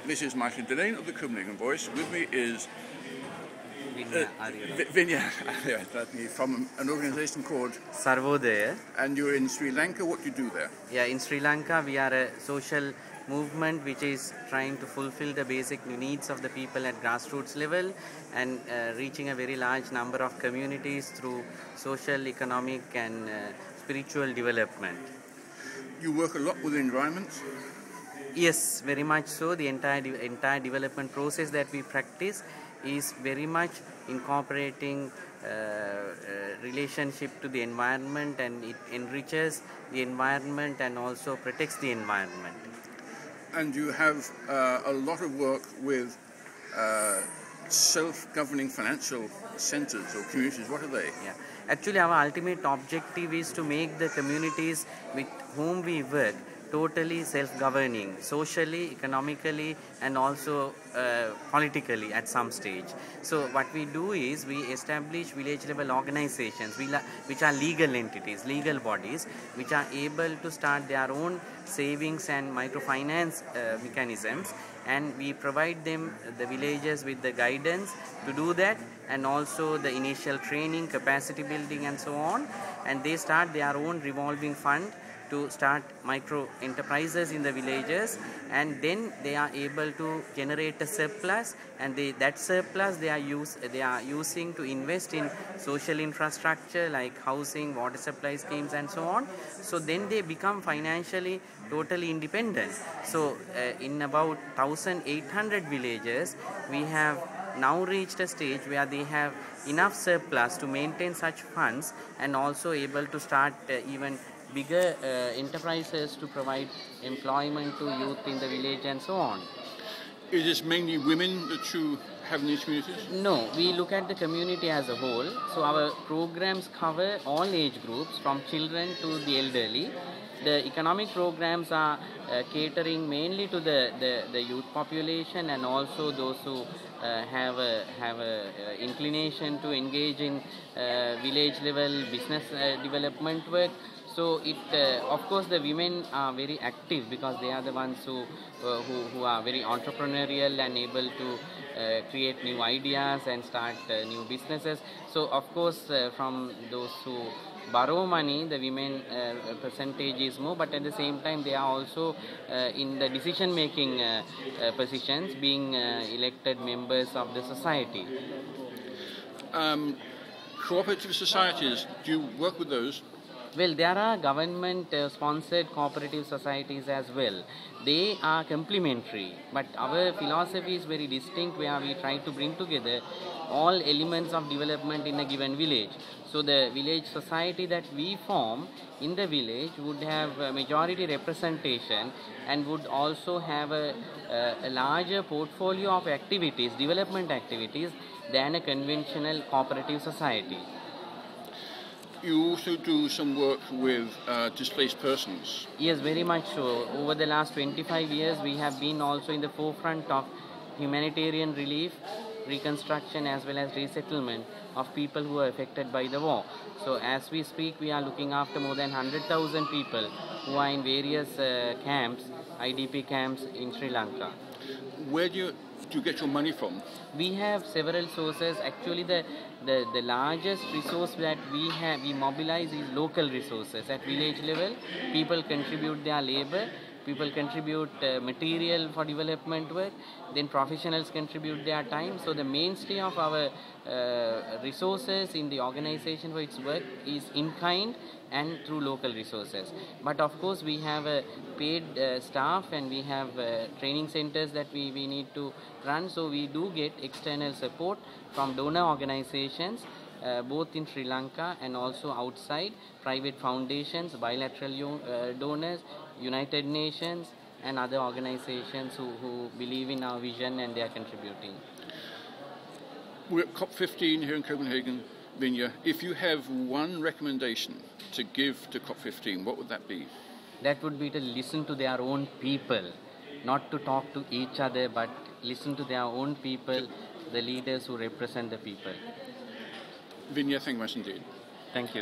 This is Michael Laine of the Copenhagen Voice. With me is Vinya Atiyaratne. Vinya Atiyaratne from an organization called Sarvodaya. And you're in Sri Lanka. What do you do there? Yeah, in Sri Lanka we are a social movement which is trying to fulfill the basic needs of the people at grassroots level and reaching a very large number of communities through social, economic and spiritual development. You work a lot with the environment. Yes, very much so. The entire development process that we practice is very much incorporating relationship to the environment, and it enriches the environment and also protects the environment. And you have a lot of work with self-governing financial centers or communities. What are they? Yeah. Actually, our ultimate objective is to make the communities with whom we work totally self-governing, socially, economically, and also politically at some stage. So what we do is we establish village-level organizations which are legal entities, legal bodies, which are able to start their own savings and microfinance mechanisms, and we provide them, the villagers, with the guidance to do that, and also the initial training, capacity building and so on, and they start their own revolving fund to start micro enterprises in the villages, and then they are able to generate a surplus, and that surplus they are using to invest in social infrastructure like housing, water supply schemes and so on. So then they become financially totally independent. So in about 1,800 villages we have now reached a stage where they have enough surplus to maintain such funds and also able to start even bigger enterprises to provide employment to youth in the village and so on. Is this mainly women that you have in these communities? No, we look at the community as a whole. So our programs cover all age groups from children to the elderly. The economic programs are catering mainly to the youth population and also those who have a inclination to engage in village level business development work. So it, of course, the women are very active because they are the ones who are very entrepreneurial and able to create new ideas and start new businesses. So of course, from those who borrow money, the women percentage is more, but at the same time they are also in the decision making positions, being elected members of the society. Cooperative societies, do you work with those? Well, there are government-sponsored cooperative societies as well. They are complementary, but our philosophy is very distinct, where we try to bring together all elements of development in a given village. So the village society that we form in the village would have a majority representation and would also have a larger portfolio of activities, development activities, than a conventional cooperative society. You also do some work with displaced persons. Yes, very much so. Over the last 25 years, we have been also in the forefront of humanitarian relief, reconstruction as well as resettlement of people who are affected by the war. So as we speak, we are looking after more than 100,000 people who are in various camps, IDP camps in Sri Lanka. Where do you get your money from? We have several sources. Actually, the largest resource that we mobilize is local resources. At village level, people contribute their labor, people contribute material for development work, then professionals contribute their time. So the mainstay of our resources in the organization for its work is in kind and through local resources. But of course we have a paid staff, and we have training centers that we need to run. So we do get external support from donor organizations both in Sri Lanka and also outside, private foundations, bilateral donors, United Nations and other organizations who believe in our vision, and they are contributing. We're at COP15 here in Copenhagen, Vinya. If you have one recommendation to give to COP15, what would that be? That would be to listen to their own people, not to talk to each other, but listen to their own people, the leaders who represent the people. Vinya, thank you much indeed. Thank you.